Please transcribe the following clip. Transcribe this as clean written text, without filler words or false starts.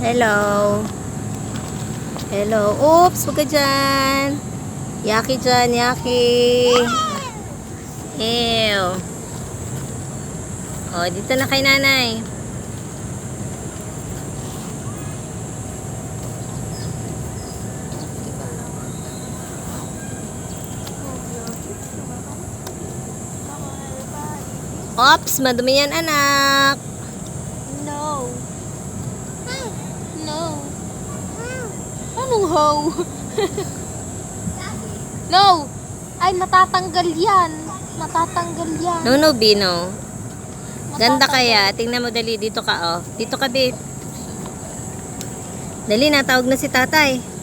Hello. Hello. Oops, wag ka dyan. Yaki dyan, Yaki. Ew. Oh, dito na kay nanay. Ops, madumi yan, anak. No. No. Anong how? No. Ay, natatanggal yan. Natatanggal yan. No, no, Bino. Ganda kaya. Tingnan mo, dali. Dito ka, oh. Dito ka, babe. Dali, natawag na si tatay.